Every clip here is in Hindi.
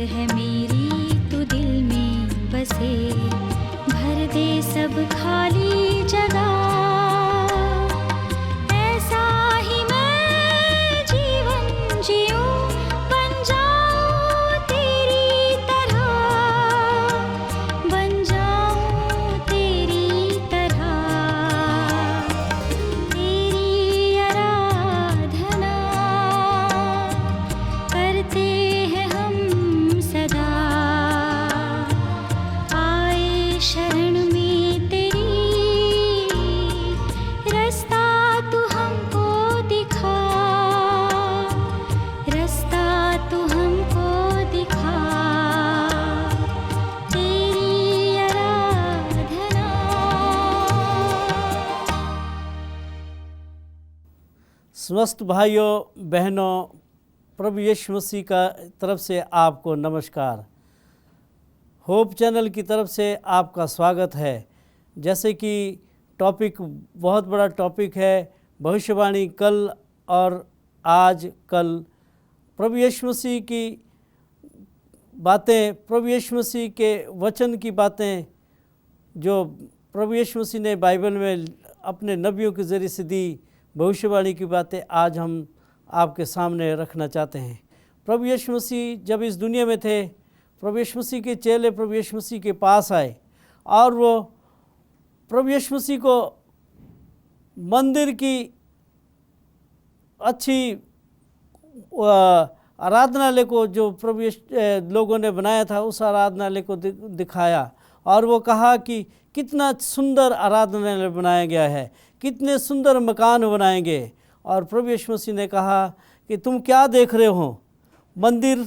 है मेरी तू दिल में बसे, भर दे सब खाली जगह। ऐसा ही मैं जीवन जीऊं, बन जाऊं तेरी तरह, बन जाऊं तेरी तरह। तेरी आराधना करते हैं हम सदा, आए शरण में तेरी, रास्ता तू हमको दिखा, रास्ता तू हमको दिखा। तेरी आराधना। समस्त भाइयों बहनों, प्रभु यीशु मसीह का तरफ से आपको नमस्कार। होप चैनल की तरफ से आपका स्वागत है। जैसे कि टॉपिक बहुत बड़ा टॉपिक है, भविष्यवाणी कल और आज कल, प्रभु यीशु मसीह की बातें, प्रभु यीशु मसीह के वचन की बातें जो प्रभु यीशु मसीह ने बाइबल में अपने नबियों के ज़रिए से दी, भविष्यवाणी की बातें आज हम आपके सामने रखना चाहते हैं। प्रभु यीशु मसीह जब इस दुनिया में थे, प्रभु यीशु मसीह के चेले प्रभु यीशु मसीह के पास आए और वो प्रभु यीशु मसीह को मंदिर की अच्छी आराधनालय को जो प्रभु लोगों ने बनाया था, उस आराधनालय को दिखाया और वो कहा कि कितना सुंदर आराधनालय बनाया गया है, कितने सुंदर मकान बनाएंगे। और प्रभु यीशु मसीह ने कहा कि तुम क्या देख रहे हो, मंदिर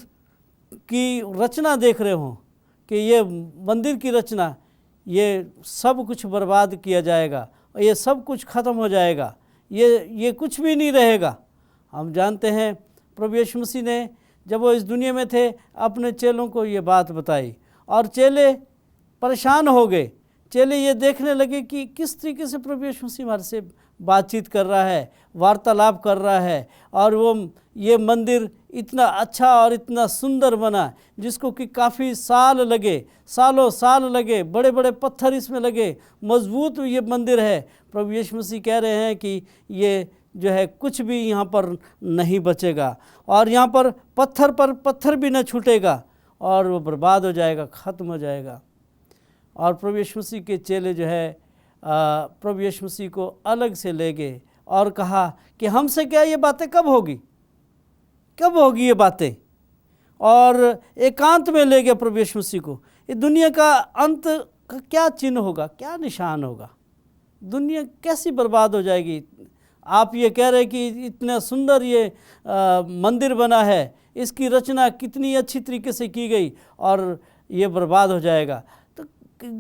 की रचना देख रहे हो कि ये मंदिर की रचना, ये सब कुछ बर्बाद किया जाएगा और ये सब कुछ ख़त्म हो जाएगा, ये कुछ भी नहीं रहेगा। हम जानते हैं प्रभु यीशु मसीह ने जब वो इस दुनिया में थे अपने चेलों को ये बात बताई और चेले परेशान हो गए। चेले ये देखने लगे कि किस तरीके से प्रभु यीशु मसीह हमारे से बातचीत कर रहा है, वार्तालाप कर रहा है और वो ये मंदिर इतना अच्छा और इतना सुंदर बना जिसको कि काफ़ी साल लगे, सालों साल लगे, बड़े बड़े पत्थर इसमें लगे, मजबूत ये मंदिर है। प्रभु यीशु मसीह कह रहे हैं कि ये जो है कुछ भी यहाँ पर नहीं बचेगा और यहाँ पर पत्थर भी न छूटेगा और वो बर्बाद हो जाएगा, ख़त्म हो जाएगा। और प्रभु यीशु मसीह के चेले जो है प्रभु यीशु मसीह को अलग से ले गए और कहा कि हमसे क्या ये बातें कब होगी ये बातें, और एकांत में ले गए प्रभु यीशु मसीह को। ये दुनिया का अंत का क्या चिन्ह होगा, क्या निशान होगा, दुनिया कैसी बर्बाद हो जाएगी। आप ये कह रहे हैं कि इतना सुंदर ये मंदिर बना है, इसकी रचना कितनी अच्छी तरीके से की गई और ये बर्बाद हो जाएगा, तो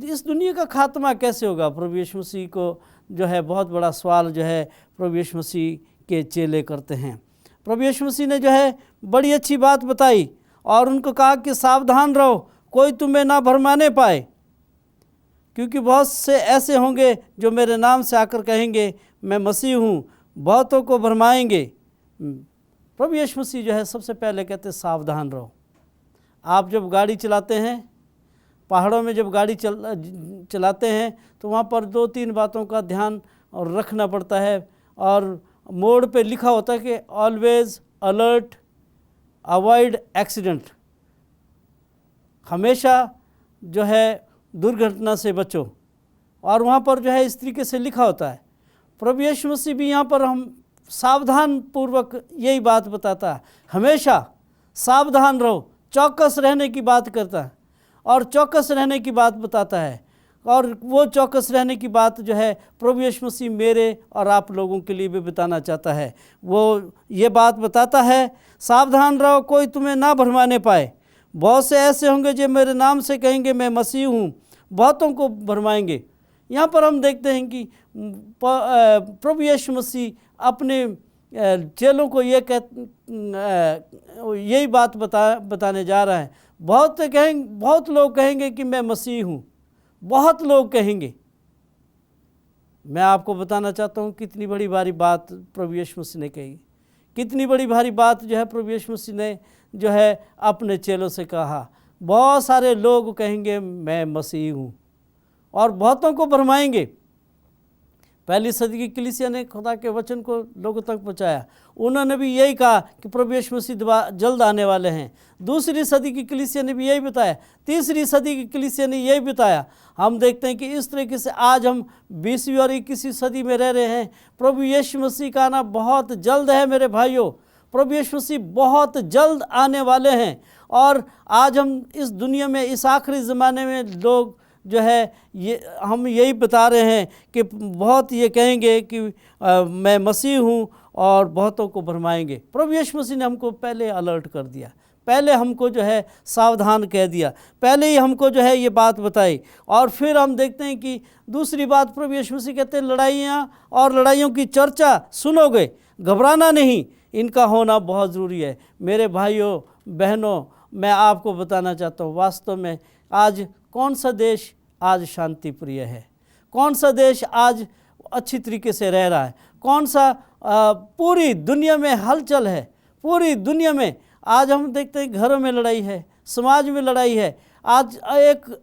इस दुनिया का खात्मा कैसे होगा। प्रभु यीशु मसीह को जो है बहुत बड़ा सवाल जो है प्रभु यीशु मसीह के चेले करते हैं। प्रभु यीशु मसीह ने जो है बड़ी अच्छी बात बताई और उनको कहा कि सावधान रहो, कोई तुम्हें ना भरमाने पाए, क्योंकि बहुत से ऐसे होंगे जो मेरे नाम से आकर कहेंगे मैं मसीह हूँ, बहुतों को भरमाएंगे। प्रभु यीशु मसीह जो है सबसे पहले कहते सावधान रहो। आप जब गाड़ी चलाते हैं, पहाड़ों में जब गाड़ी चलाते हैं तो वहाँ पर 2-3 बातों का ध्यान और रखना पड़ता है और मोड़ पे लिखा होता है कि ऑलवेज अलर्ट, अवॉइड एक्सीडेंट, हमेशा जो है दुर्घटना से बचो, और वहाँ पर जो है इस तरीके से लिखा होता है। प्रभु यीशु मसीह भी यहाँ पर हम सावधान पूर्वक यही बात बताता है, हमेशा सावधान रहो, चौकस रहने की बात करता है और चौकस रहने की बात बताता है। और वो चौकस रहने की बात जो है प्रभु यीशु मसीह मेरे और आप लोगों के लिए भी बताना चाहता है। वो ये बात बताता है, सावधान रहो कोई तुम्हें ना भरमाने पाए, बहुत से ऐसे होंगे जो मेरे नाम से कहेंगे मैं मसीह हूँ, बहुतों को भरमाएंगे। यहाँ पर हम देखते हैं कि प्रभु यीशु मसीह अपने चेलों को यही बात बताने जा रहा है। बहुत लोग कहेंगे कि मैं मसीह हूँ, बहुत लोग कहेंगे। मैं आपको बताना चाहता हूँ कितनी बड़ी बात प्रभु यीशु मसीह ने कही कितनी बड़ी भारी बात जो है प्रभु यीशु मसीह ने जो है अपने चेलों से कहा। बहुत सारे लोग कहेंगे मैं मसीह हूँ और बहुतों को भरमाएंगे। पहली सदी की कलीसिया ने खुदा के वचन को लोगों तक पहुँचाया। उन्होंने भी यही कहा कि प्रभु यीशु मसीह जल्द आने वाले हैं। दूसरी सदी की कलीसिया ने भी यही बताया। तीसरी सदी की कलीसिया ने यही बताया। हम देखते हैं कि इस तरीके से आज हम 20वीं और 21वीं सदी में रह रहे हैं। प्रभु यीशु मसीह का आना बहुत जल्द है मेरे भाइयों। प्रभु यीशु मसीह बहुत जल्द आने वाले हैं। और आज हम इस दुनिया में इस आखिरी ज़माने में लोग जो है ये हम यही बता रहे हैं कि बहुत ये कहेंगे कि मैं मसीह हूँ और बहुतों को भरमाएंगे। प्रभु यीशु मसीह ने हमको पहले अलर्ट कर दिया, पहले हमको जो है सावधान कह दिया, पहले ही हमको जो है ये बात बताई। और फिर हम देखते हैं कि दूसरी बात प्रभु यीशु मसीह कहते हैं लड़ाइयाँ और लड़ाइयों की चर्चा सुनोगे, घबराना नहीं, इनका होना बहुत ज़रूरी है। मेरे भाइयों बहनों, मैं आपको बताना चाहता हूँ वास्तव में आज कौन सा देश आज शांति प्रिय है, कौन सा देश आज अच्छी तरीके से रह रहा है, कौन सा पूरी दुनिया में हलचल है। पूरी दुनिया में आज हम देखते हैं घरों में लड़ाई है, समाज में लड़ाई है। आज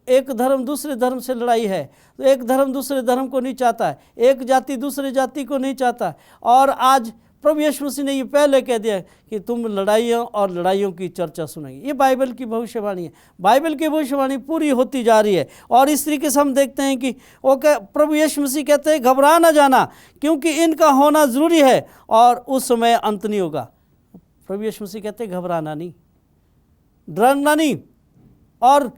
एक धर्म दूसरे धर्म से लड़ाई है, तो एक धर्म दूसरे धर्म को नहीं चाहता है, एक जाति दूसरे जाति को नहीं चाहता। और आज प्रभु यीशु मसीह ने ये पहले कह दिया कि तुम लड़ाइयों और लड़ाइयों की चर्चा सुनेंगे। ये बाइबल की भविष्यवाणी है। बाइबल की भविष्यवाणी पूरी होती जा रही है। और इस तरीके से हम देखते हैं कि प्रभु यीशु मसीह कहते हैं घबरा ना जाना, क्योंकि इनका होना ज़रूरी है और उस समय अंत नहीं होगा। प्रभु यीशु मसीह कहते हैं घबराना नहीं, डरना नहीं, और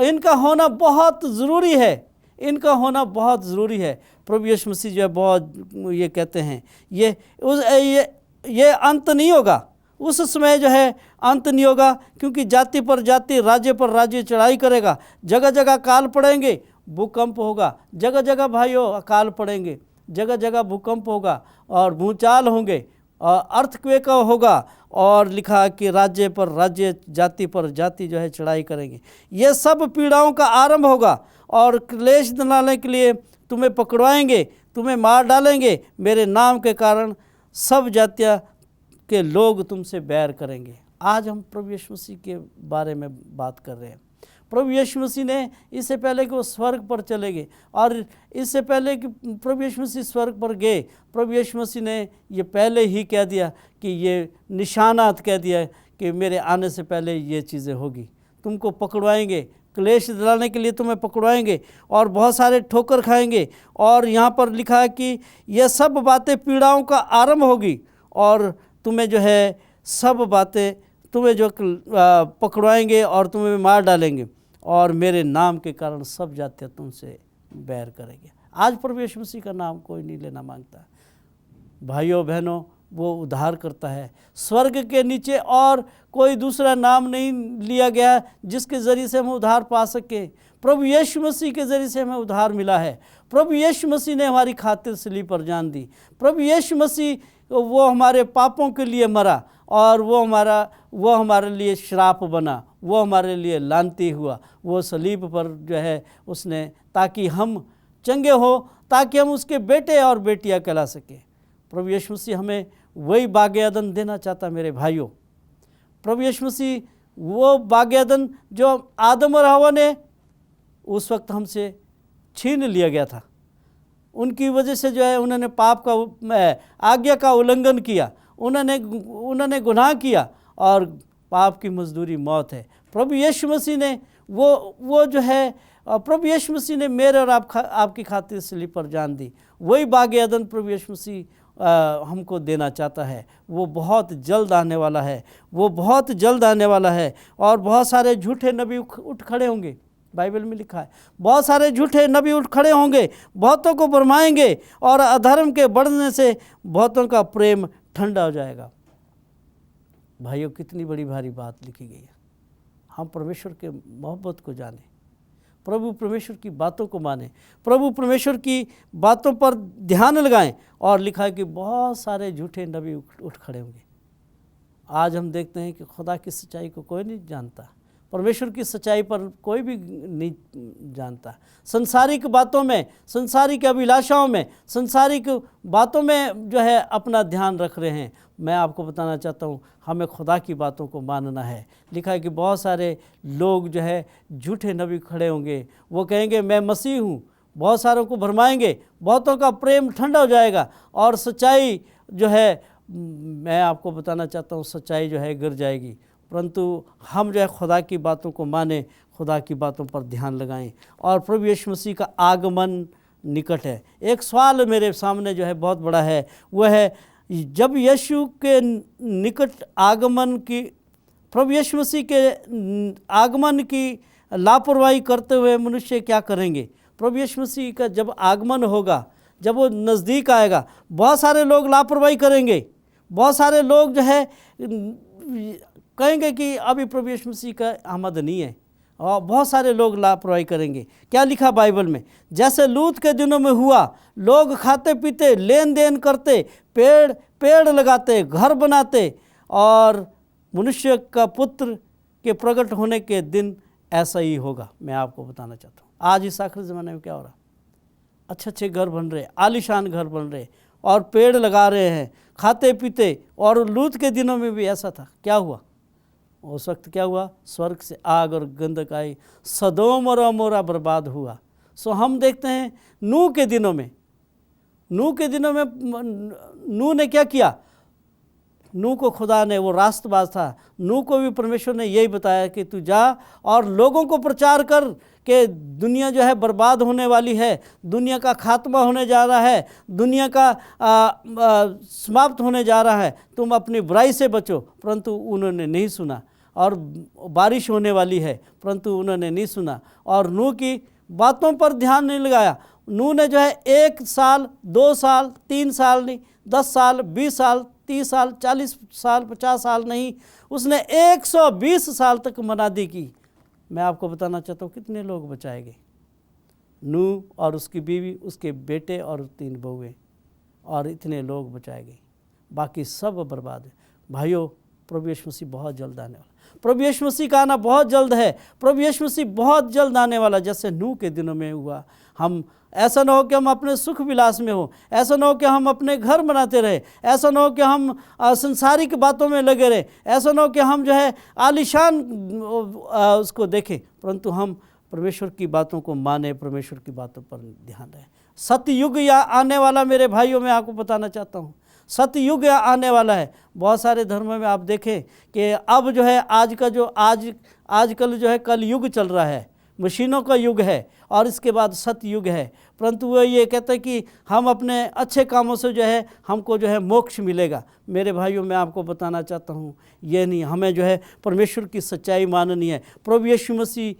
इनका होना बहुत ज़रूरी है, इनका होना बहुत ज़रूरी है। प्रभु यीशु मसीह जो है बहुत ये कहते हैं ये अंत नहीं होगा, उस समय जो है अंत नहीं होगा, क्योंकि जाति पर जाति राज्य पर राज्य चढ़ाई करेगा। जगह जगह काल पड़ेंगे, भूकंप होगा, जगह जगह भाइयों अकाल पड़ेंगे, जगह जगह भूकंप होगा और भूचाल होंगे और अर्थक्वेक होगा। और लिखा कि राज्य पर राज्य जाति पर जाति जो है चढ़ाई करेंगे। ये सब पीड़ाओं का आरंभ होगा और क्लेश दिलाने के लिए तुम्हें पकड़वाएंगे, तुम्हें मार डालेंगे। मेरे नाम के कारण सब जातियाँ के लोग तुमसे बैर करेंगे। आज हम प्रभु यीशु मसीह के बारे में बात कर रहे हैं। प्रभु यीशु मसीह ने इससे पहले कि वो स्वर्ग पर चले गए, और इससे पहले कि प्रभु यीशु मसीह स्वर्ग पर गए, प्रभु यीशु मसीह ने ये पहले ही कह दिया कि ये निशानात कह दिया कि मेरे आने से पहले ये चीज़ें होगी, तुमको पकड़वाएंगे, क्लेश दिलाने के लिए तुम्हें पकड़वाएंगे और बहुत सारे ठोकर खाएंगे। और यहाँ पर लिखा है कि ये सब बातें पीड़ाओं का आरंभ होगी और तुम्हें जो है सब बातें तुम्हें जो पकड़वाएंगे और तुम्हें मार डालेंगे, और मेरे नाम के कारण सब जातियाँ तुमसे बैर करेंगे। आज प्रभु यीशु मसीह का नाम कोई नहीं लेना मांगता। भाइयों बहनों, वो उद्धार करता है। स्वर्ग के नीचे और कोई दूसरा नाम नहीं लिया गया जिसके ज़रिए से हम उद्धार पा सके। प्रभु यीशु मसीह के ज़रिए से हमें उद्धार मिला है। प्रभु यीशु मसीह ने हमारी खातिर सलीब पर जान दी। प्रभु यीशु मसीह वो हमारे पापों के लिए मरा और वो हमारे लिए श्राप बना, वो हमारे लिए लानती हुआ। वो सलीब पर जो है उसने, ताकि हम चंगे हो, ताकि हम उसके बेटे और बेटियां कहला सके। प्रभु यीशु मसीह हमें वही बाग-ए-अदन देना चाहता मेरे भाइयों। प्रभु यीशु मसीह वो बाग-ए-अदन जो आदम और हव्वा ने उस वक्त हमसे छीन लिया गया था, उनकी वजह से जो है उन्होंने पाप का आज्ञा का उल्लंघन किया, उन्होंने गुनाह किया और पाप की मजदूरी मौत है। प्रभु यीशु मसीह ने वो जो है प्रभु यीशु मसीह ने मेरे और आपकी खातिर सलीब पर जान दी। वही बाग-ए-अदन प्रभु यीशु मसीह हमको देना चाहता है। वो बहुत जल्द आने वाला है, वो बहुत जल्द आने वाला है। और बहुत सारे झूठे नबी उठ खड़े होंगे, बाइबल में लिखा है बहुत सारे झूठे नबी उठ खड़े होंगे, बहुतों को भरमाएंगे और अधर्म के बढ़ने से बहुतों का प्रेम ठंडा हो जाएगा। भाइयों, कितनी बड़ी भारी बात लिखी गई है। हम परमेश्वर के मोहब्बत को जाने, प्रभु परमेश्वर की बातों को माने, प्रभु परमेश्वर की बातों पर ध्यान लगाएं। और लिखा है कि बहुत सारे झूठे नबी उठ खड़े होंगे। आज हम देखते हैं कि खुदा की सच्चाई को कोई नहीं जानता। परमेश्वर की सच्चाई पर कोई भी नहीं जानता। संसारिक बातों में, संसारिक अभिलाषाओं में, संसारिक बातों में जो है अपना ध्यान रख रहे हैं। मैं आपको बताना चाहता हूँ, हमें खुदा की बातों को मानना है। लिखा है कि बहुत सारे लोग जो है झूठे नबी खड़े होंगे, वो कहेंगे मैं मसीह हूँ, बहुत सारों को भरमाएंगे, बहुतों का प्रेम ठंडा हो जाएगा और सच्चाई जो है, मैं आपको बताना चाहता हूँ, सच्चाई जो है गिर जाएगी। परंतु हम जो है खुदा की बातों को माने, खुदा की बातों पर ध्यान लगाएं। और प्रभु यीशु मसीह का आगमन निकट है। एक सवाल मेरे सामने जो है बहुत बड़ा है, वह है जब यीशु के निकट आगमन की, प्रभु यीशु मसीह के आगमन की लापरवाही करते हुए मनुष्य क्या करेंगे? प्रभु यीशु मसीह का जब आगमन होगा, जब वो नज़दीक आएगा, बहुत सारे लोग लापरवाही करेंगे, बहुत सारे लोग जो है कहेंगे कि अभी प्रभु यीशु मसीह का आमद नहीं है, और बहुत सारे लोग लापरवाही करेंगे। क्या लिखा बाइबल में? जैसे लूत के दिनों में हुआ, लोग खाते पीते, लेन देन करते, पेड़ लगाते, घर बनाते, और मनुष्य का पुत्र के प्रकट होने के दिन ऐसा ही होगा। मैं आपको बताना चाहता हूँ आज इस आखिरी ज़माने में क्या हो रहा, अच्छे अच्छे घर बन रहे, आलीशान घर बन रहे, और पेड़ लगा रहे हैं, खाते पीते। और लूत के दिनों में भी ऐसा था। क्या हुआ उस वक्त? क्या हुआ? स्वर्ग से आग और गंधक आई, सदोम और अमोरा बर्बाद हुआ। सो हम देखते हैं नूह के दिनों में नूह ने क्या किया? नूह को खुदा ने, वो रास्तबाज था, नूह को भी परमेश्वर ने यही बताया कि तू जा और लोगों को प्रचार कर कि दुनिया जो है बर्बाद होने वाली है, दुनिया का खात्मा होने जा रहा है, दुनिया का समाप्त होने जा रहा है, तुम अपनी बुराई से बचो। परंतु उन्होंने नहीं सुना। और बारिश होने वाली है, परंतु उन्होंने नहीं सुना और नूह की बातों पर ध्यान नहीं लगाया। नूह ने जो है 1 साल, 2 साल, 3 साल नहीं, 10 साल, 20 साल, 30 साल, 40 साल, 50 साल नहीं, उसने 120 साल तक मनादी की। मैं आपको बताना चाहता हूँ कितने लोग बचाए गए? नूह और उसकी बीवी, उसके बेटे और 3 बहुएं, और इतने लोग बचाए गए, बाकी सब बर्बाद है। भाइयों, प्रभु यीशु मसीह बहुत जल्द आने वाला, प्रभु यीशु मसीह का आना बहुत जल्द है। प्रभु यीशु मसीह बहुत जल्द आने वाला। जैसे नूह के दिनों में हुआ, हम ऐसा ना हो कि हम अपने सुख विलास में हो, ऐसा ना हो कि हम अपने घर बनाते रहे, ऐसा ना हो कि हम संसारिक बातों में लगे रहे, ऐसा ना हो कि हम जो है आलीशान उसको देखें, परंतु हम परमेश्वर की बातों को माने, परमेश्वर की बातों पर ध्यान दें। सतयुग या आने वाला, मेरे भाइयों, मैं आपको बताना चाहता हूँ, सतयुग आने वाला है। बहुत सारे धर्मों में आप देखें कि अब जो है आजकल जो है कल युग चल रहा है, मशीनों का युग है, और इसके बाद सतयुग है। परंतु वो ये कहते हैं कि हम अपने अच्छे कामों से जो है हमको जो है मोक्ष मिलेगा। मेरे भाइयों, मैं आपको बताना चाहता हूँ ये नहीं, हमें जो है परमेश्वर की सच्चाई माननी है, प्रभु यीशु मसीह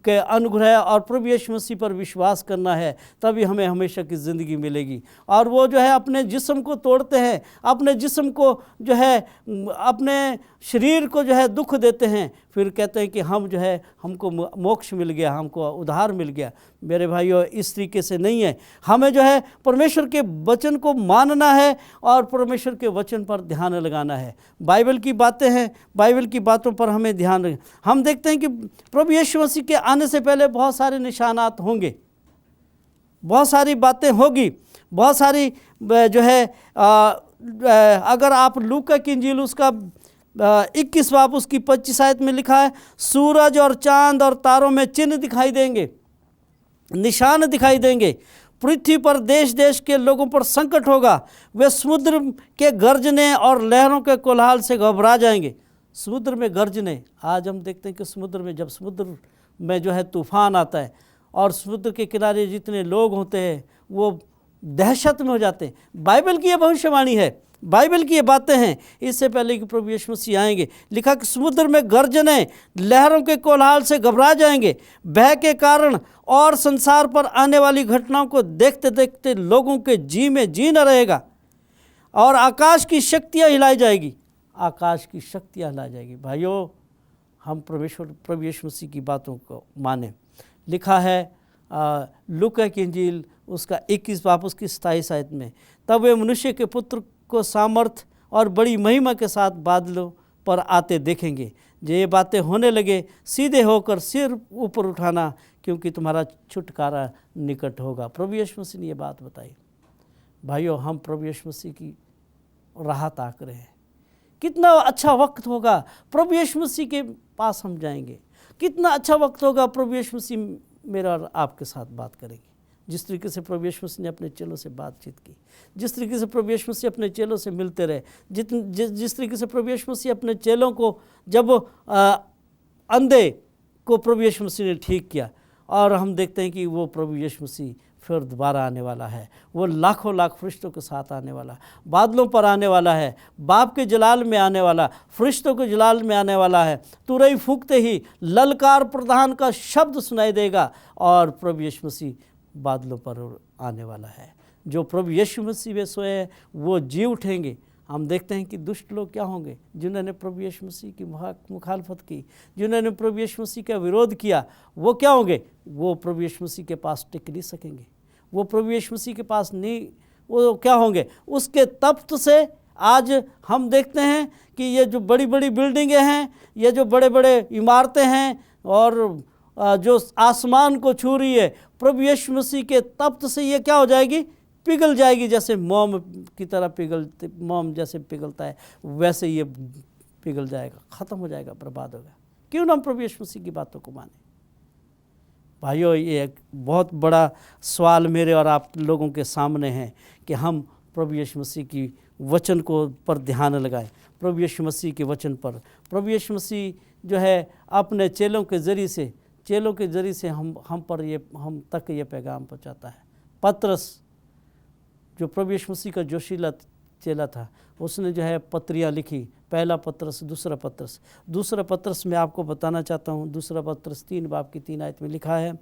के अनुग्रह और प्रभु यीशु मसीह पर विश्वास करना है, तभी हमें हमेशा की ज़िंदगी मिलेगी। और वो जो है अपने जिस्म को तोड़ते हैं, अपने जिस्म को जो है, अपने शरीर को जो है दुख देते हैं, फिर कहते हैं कि हम जो है हमको मोक्ष मिल गया, हमको उद्धार मिल गया। मेरे भाइयों, इस तरीके से नहीं है। हमें जो है परमेश्वर के वचन को मानना है और परमेश्वर के वचन पर ध्यान लगाना है। बाइबल की बातें हैं, बाइबल की बातों पर हमें ध्यान रखें। हम देखते हैं कि प्रभु यीशु मसीह के आने से पहले बहुत सारे निशानात होंगे, बहुत सारी बातें होगी, बहुत सारी जो है अगर आप लूका की इंजील उसका 21 बाब उसकी 25 आयत में लिखा है, सूरज और चांद और तारों में चिन्ह दिखाई देंगे, निशान दिखाई देंगे, पृथ्वी पर देश देश के लोगों पर संकट होगा, वे समुद्र के गर्जने और लहरों के कोलाहल से घबरा जाएंगे। समुद्र में गर्जने, आज हम देखते हैं कि समुद्र में, जब समुद्र में जो है तूफान आता है और समुद्र के किनारे जितने लोग होते हैं वो दहशत में हो जाते हैं। बाइबल की ये भविष्यवाणी है, बाइबल की ये बातें हैं, इससे पहले कि प्रभु यीशु मसीह आएंगे। लिखा कि समुद्र में गर्जने, लहरों के कोलाहल से घबरा जाएंगे, भय के कारण और संसार पर आने वाली घटनाओं को देखते देखते लोगों के जी में जी न रहेगा, और आकाश की शक्तियाँ हिलाई जाएगी, आकाश की शक्तियाँ हिलाई जाएगी। भाइयों, हम प्रभु यीशु मसीह की बातों को माने। लिखा है लूका की इंजील उसका 21 बाब उसकी 27 आयत में, तब वे मनुष्य के पुत्र को सामर्थ और बड़ी महिमा के साथ बादलों पर आते देखेंगे, जो ये बातें होने लगे, सीधे होकर सिर ऊपर उठाना, क्योंकि तुम्हारा छुटकारा निकट होगा। प्रभु यीशु मसीह ने ये बात बताई। भाइयों, हम प्रभु यीशु मसीह की राह ताक रहे हैं। कितना अच्छा वक्त होगा प्रभु यीशु मसीह के पास हम जाएंगे। कितना अच्छा वक्त होगा, प्रभु यीशु मसीह मेरा और आपके साथ बात करेंगे। जिस तरीके से प्रभु यीशु मसीह ने अपने चेलों से बातचीत की, जिस तरीके से प्रभु यीशु मसीह अपने चेलों से मिलते रहे, जिस तरीके से प्रभु यीशु मसीह अपने चेलों को, जब अंधे को प्रभु यीशु मसीह ने ठीक किया, और हम देखते हैं कि वो प्रभु यीशु मसीह फिर दोबारा आने वाला है। वो लाखों लाख फरिश्तों के साथ आने वाला, बादलों पर आने वाला है, बाप के जलाल में आने वाला, फरिश्तों के जलाल में आने वाला है। तुरई फूंकते ही ललकार प्रधान का शब्द सुनाई देगा और प्रभु यीशु मसीह बादलों पर आने वाला है। जो प्रभु यीशु मसीह में सोए हैं वो जी उठेंगे। हम देखते हैं कि दुष्ट लोग क्या होंगे, जिन्होंने प्रभु यीशु मसीह की मुखालफत की, जिन्होंने प्रभु यीशु मसीह का विरोध किया, वो क्या होंगे? वो प्रभु यीशु मसीह के पास टिक नहीं सकेंगे। वो प्रभु यीशु मसीह के पास नहीं, वो क्या होंगे? उसके तप्त से आज हम देखते हैं कि ये जो बड़ी बड़ी बिल्डिंगें हैं, ये जो बड़े बड़े इमारतें हैं और जो आसमान को छू रही है, प्रभु यीशु मसीह के तप्त से ये क्या हो जाएगी? पिघल जाएगी। जैसे मोम की तरह मोम जैसे पिघलता है, वैसे ये पिघल जाएगा, ख़त्म हो जाएगा, बर्बाद होगा। क्यों ना हम प्रभु यीशु मसीह की बातों को माने? भाइयों, ये एक बहुत बड़ा सवाल मेरे और आप लोगों के सामने है कि हम प्रभु यीशु मसीह की वचन को पर ध्यान लगाएं। प्रभु यीशु मसीह के वचन पर प्रभु यीशु मसीह जो है अपने चेलों के ज़रिए से हम तक ये पैगाम पहुँचाता है। पतरस जो प्रभु यीशु मसीह का जोशीला चेला था, उसने जो है पत्रियाँ लिखी, पहला पतरस, दूसरा पतरस मैं आपको बताना चाहता हूँ। दूसरा पतरस 3 बाब की 3 आयत में लिखा है,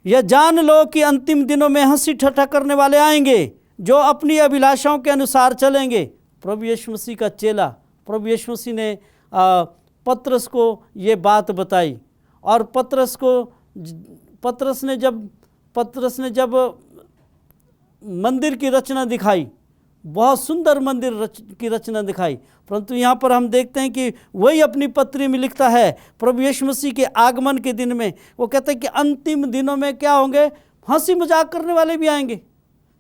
यह जान लो कि अंतिम दिनों में हंसी ठट्ठा करने वाले आएंगे, जो अपनी अभिलाषाओं के अनुसार चलेंगे। प्रभु यीशु मसीह का चेला, प्रभु यीशु मसीह ने पतरस को ये बात बताई, और पतरस ने जब मंदिर की रचना दिखाई, बहुत सुंदर मंदिर की रचना दिखाई, परंतु यहाँ पर हम देखते हैं कि वही अपनी पत्री में लिखता है प्रभु यीशु मसीह के आगमन के दिन में, वो कहते हैं कि अंतिम दिनों में क्या होंगे? हंसी मजाक करने वाले भी आएंगे,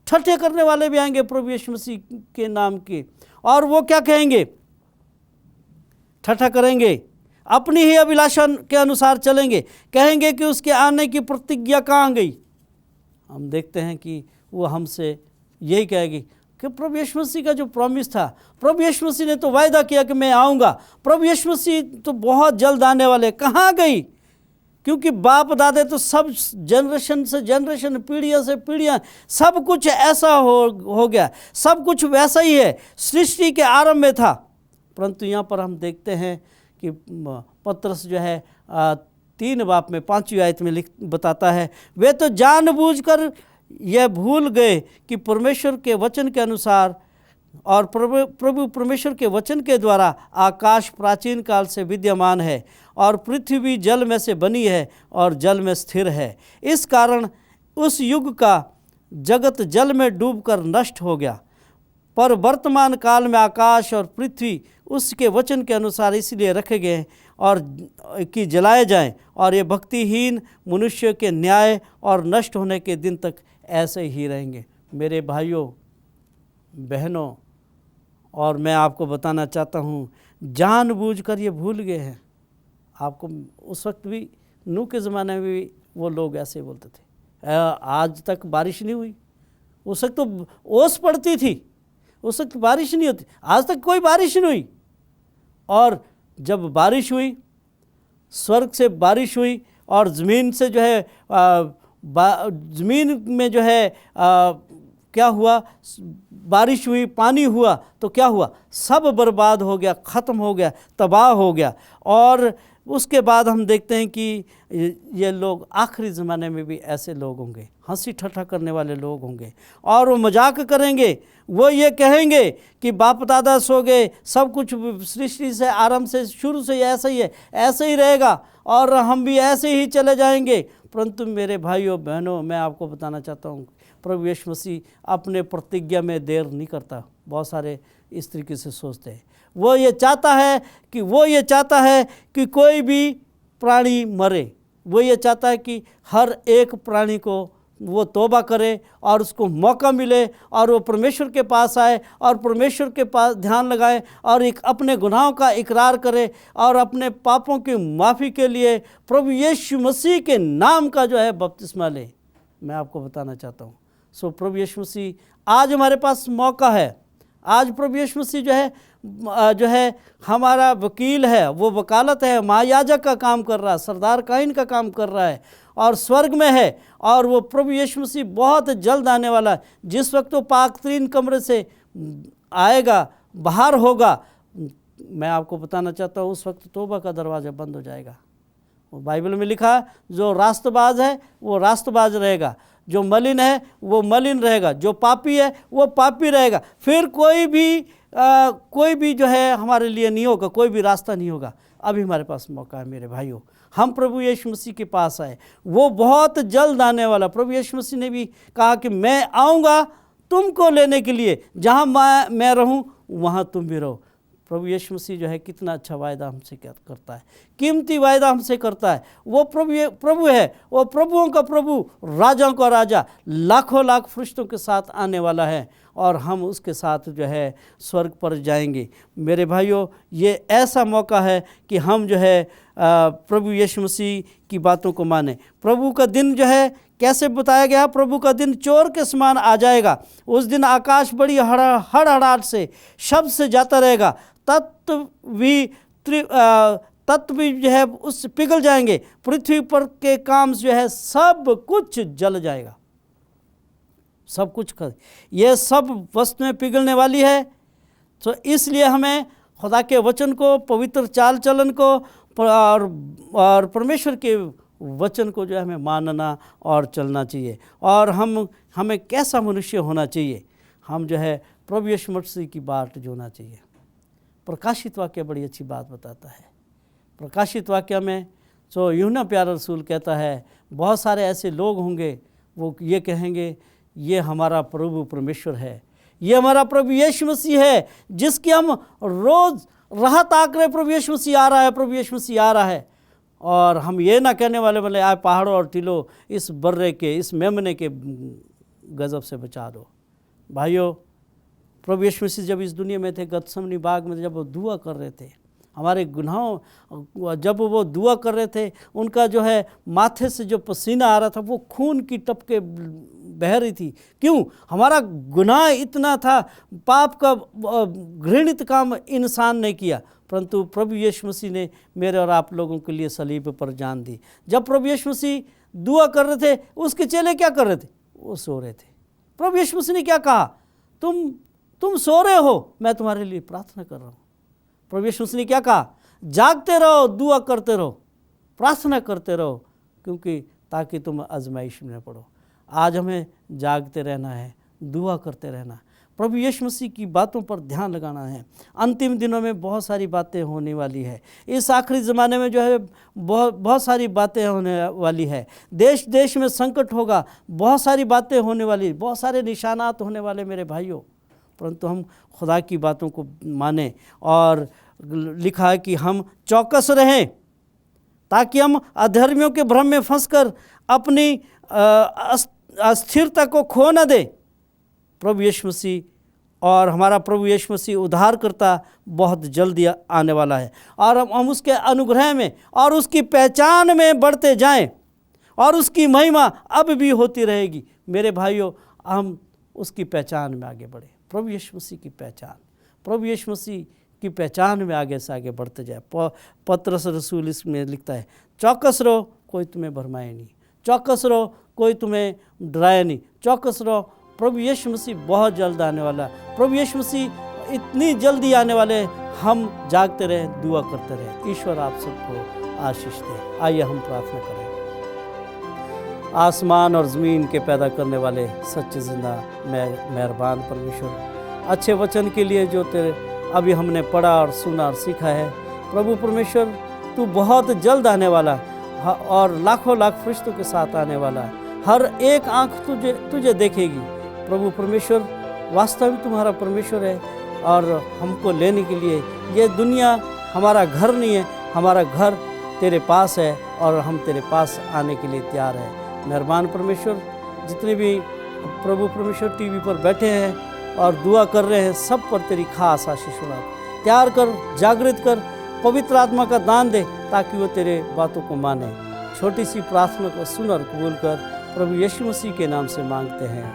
ठट्ठे करने वाले भी आएंगे प्रभु यीशु मसीह के नाम के, और वो क्या कहेंगे? ठट्ठा करेंगे, अपनी ही अभिलाषा के अनुसार चलेंगे, कहेंगे कि उसके आने की प्रतिज्ञा कहाँ गई। हम देखते हैं कि वो हमसे यही कहेगी कि प्रभु यीशु मसीह का जो प्रॉमिस था, प्रभु यीशु मसीह ने तो वायदा किया कि मैं आऊँगा, प्रभु यीशु मसीह तो बहुत जल्द आने वाले, कहाँ गई? क्योंकि बाप दादे तो सब जनरेशन से जनरेशन, पीढ़ियों से पीढ़ियाँ, सब कुछ ऐसा हो गया, सब कुछ वैसा ही है, सृष्टि के आरंभ में था। परंतु यहाँ पर हम देखते हैं कि पतरस जो है 3 बाब में 5वीं आयत में बताता है, वे तो जानबूझकर यह भूल गए कि परमेश्वर के वचन के अनुसार और प्रभु परमेश्वर के वचन के द्वारा आकाश प्राचीन काल से विद्यमान है और पृथ्वी जल में से बनी है और जल में स्थिर है। इस कारण उस युग का जगत जल में डूबकर नष्ट हो गया, पर वर्तमान काल में आकाश और पृथ्वी उसके वचन के अनुसार इसलिए रखे गए और कि जलाए जाएं, और ये भक्तिहीन मनुष्य के न्याय और नष्ट होने के दिन तक ऐसे ही रहेंगे। मेरे भाइयों बहनों, और मैं आपको बताना चाहता हूँ, जानबूझकर ये भूल गए हैं। आपको उस वक्त भी, नूह के ज़माने में भी वो लोग ऐसे बोलते थे, आज तक बारिश नहीं हुई। उस वक्त तो ओस पड़ती थी, उस वक्त बारिश नहीं होती, आज तक कोई बारिश नहीं हुई। और जब बारिश हुई, स्वर्ग से बारिश हुई और ज़मीन से जो है ज़मीन में जो है क्या हुआ? बारिश हुई, पानी हुआ, तो क्या हुआ? सब बर्बाद हो गया, ख़त्म हो गया, तबाह हो गया। और उसके बाद हम देखते हैं कि ये लोग आखिरी ज़माने में भी ऐसे लोग होंगे, हंसी ठट्ठा करने वाले लोग होंगे, और वो मजाक करेंगे। वो ये कहेंगे कि बाप दादा सो गए, सब कुछ सृष्टि से आरंभ से शुरू से ऐसा ही है, ऐसे ही रहेगा और हम भी ऐसे ही चले जाएंगे। परंतु मेरे भाइयों बहनों, मैं आपको बताना चाहता हूँ, प्रभु यीशु मसीह अपने प्रतिज्ञा में देर नहीं करता। बहुत सारे इस तरीके से सोचते हैं। वो ये चाहता है कि कोई भी प्राणी मरे। वो ये चाहता है कि हर एक प्राणी को वो तौबा करे और उसको मौका मिले और वो परमेश्वर के पास आए और परमेश्वर के पास ध्यान लगाए और एक अपने गुनाहों का इकरार करे और अपने पापों की माफ़ी के लिए प्रभु यीशु मसीह के नाम का जो है बपतिस्मा ले। मैं आपको बताना चाहता हूँ। सो प्रभु यीशु मसीह आज हमारे पास मौका है। आज प्रभु यीशु मसीह जो है हमारा वकील है, वो वकालत है, महायाजक का काम कर रहा है, सरदार काहिन का काम कर रहा है और स्वर्ग में है। और वो प्रभु यीशु मसीह बहुत जल्द आने वाला है। जिस वक्त वो पाक-तीन कमरे से आएगा, बाहर होगा, मैं आपको बताना चाहता हूँ उस वक्त तौबा का दरवाज़ा बंद हो जाएगा। वो बाइबल में लिखा है, जो रास्तबाज है वो रास्तबाज रहेगा, जो मलिन है वो मलिन रहेगा, जो पापी है वो पापी रहेगा। फिर कोई भी जो है हमारे लिए नहीं होगा, कोई भी रास्ता नहीं होगा। अभी हमारे पास मौका है मेरे भाइयों, हम प्रभु यीशु मसीह के पास आए। वो बहुत जल्द आने वाला। प्रभु यीशु मसीह ने भी कहा कि मैं आऊँगा तुमको लेने के लिए, जहाँ मैं रहूँ वहाँ तुम भी रहो। प्रभु यीशु मसीह जो है कितना अच्छा वायदा हमसे करता है, कीमती वायदा हमसे करता है। वो प्रभु है, वो प्रभुओं का प्रभु, राजाओं का राजा, लाखों लाख फरिश्तों के साथ आने वाला है और हम उसके साथ जो है स्वर्ग पर जाएंगे। मेरे भाइयों, ये ऐसा मौका है कि हम जो है प्रभु यीशु मसीह की बातों को माने। प्रभु का दिन जो है कैसे बताया गया, प्रभु का दिन चोर के समान आ जाएगा। उस दिन आकाश बड़ी हड़हड़ाहट से, शब्द से जाता रहेगा, तत्व भी जो है उससे पिघल जाएंगे, पृथ्वी पर के काम जो है सब कुछ जल जाएगा, सब कुछ ये सब वस्तुएं पिघलने वाली है। तो इसलिए हमें खुदा के वचन को, पवित्र चाल चलन को और परमेश्वर के वचन को जो है हमें मानना और चलना चाहिए। और हमें कैसा मनुष्य होना चाहिए, हम जो है प्रभु यीशु मसीह की बाट जोना चाहिए। प्रकाशित वाक्य बड़ी अच्छी बात बताता है। प्रकाशित वाक्य में जो यूहन्ना प्यारा रसूल कहता है, बहुत सारे ऐसे लोग होंगे वो ये कहेंगे ये हमारा प्रभु परमेश्वर है, ये हमारा प्रभु यीशु मसीह है, जिसकी हम रोज़ राह ताक रहे, प्रभु यीशु मसीह आ रहा है, प्रभु यीशु मसीह आ रहा है। और हम ये ना कहने वाले बोले आए पहाड़ों और टीलों इस बर्रे के, इस मेमने के गजब से बचा दो। भाइयों, प्रभु यीशु मसीह जब इस दुनिया में थे, गतसमनी बाग में जब वो दुआ कर रहे थे, हमारे गुनाहों, जब वो दुआ कर रहे थे, उनका जो है माथे से जो पसीना आ रहा था वो खून की टपके बह रही थी। क्यों? हमारा गुनाह इतना था, पाप का घृणित काम इंसान ने किया, परंतु प्रभु यीशु मसीह ने मेरे और आप लोगों के लिए सलीब पर जान दी। जब प्रभु यीशु मसीह दुआ कर रहे थे, उसके चेले क्या कर रहे थे? वो सो रहे थे। प्रभु यीशु मसीह ने क्या कहा? तुम सो रहे हो, मैं तुम्हारे लिए प्रार्थना कर रहा हूँ। प्रभु यीशु मसीह ने क्या कहा? जागते रहो, दुआ करते रहो, प्रार्थना करते रहो, क्योंकि ताकि तुम आजमाइश में न पड़ो। आज हमें जागते रहना है, दुआ करते रहना, प्रभु यीशु मसीह की बातों पर ध्यान लगाना है। अंतिम दिनों में बहुत सारी बातें होने वाली है। इस आखिरी ज़माने में जो है बहुत सारी बातें होने वाली है। देश देश में संकट होगा, बहुत सारी बातें होने वाली, बहुत सारे निशानात होने वाले मेरे भाइयों, परंतु हम खुदा की बातों को माने। और लिखा है कि हम चौकस रहें ताकि हम अधर्मियों के भ्रम में फंसकर अपनी अस्थिरता को खो न दे। प्रभु यीशु मसीह और हमारा प्रभु यीशु मसीह उद्धार करता बहुत जल्दी आने वाला है और हम उसके अनुग्रह में और उसकी पहचान में बढ़ते जाएं और उसकी महिमा अब भी होती रहेगी। मेरे भाइयों, हम उसकी पहचान में आगे बढ़े, प्रभु यीशु मसीह की पहचान, प्रभु यीशु मसीह की पहचान में आगे से आगे बढ़ते जाए। पतरस रसूल इसमें लिखता है, चौकस रहो, कोई तुम्हें भरमाए नहीं, चौकस रहो, कोई तुम्हें डराए नहीं, चौकस रहो, प्रभु यीशु मसीह बहुत जल्द आने वाला है। प्रभु यीशु मसीह इतनी जल्दी आने वाले, हम जागते रहें, दुआ करते रहें। ईश्वर आप सबको आशीष दे। आइए हम प्रार्थना करें। आसमान और ज़मीन के पैदा करने वाले सच्चे जिंदा मेहरबान परमेश्वर, अच्छे वचन के लिए जो तेरे अभी हमने पढ़ा और सुना और सीखा है, प्रभु परमेश्वर तू बहुत जल्द आने वाला और लाखों लाख फरिश्तों के साथ आने वाला है। हर एक आँख तुझे देखेगी। प्रभु परमेश्वर वास्तव में तुम्हारा परमेश्वर है और हमको लेने के लिए ये दुनिया हमारा घर नहीं है, हमारा घर तेरे पास है और हम तेरे पास आने के लिए तैयार हैं। मेहरबान परमेश्वर, जितने भी प्रभु परमेश्वर टीवी पर बैठे हैं और दुआ कर रहे हैं, सब पर तेरी खास आशीष हो। तैयार कर, जागृत कर, पवित्र आत्मा का दान दे ताकि वो तेरे बातों को माने। छोटी सी प्रार्थना को सुन और कबूल कर, प्रभु यीशु मसीह के नाम से मांगते हैं,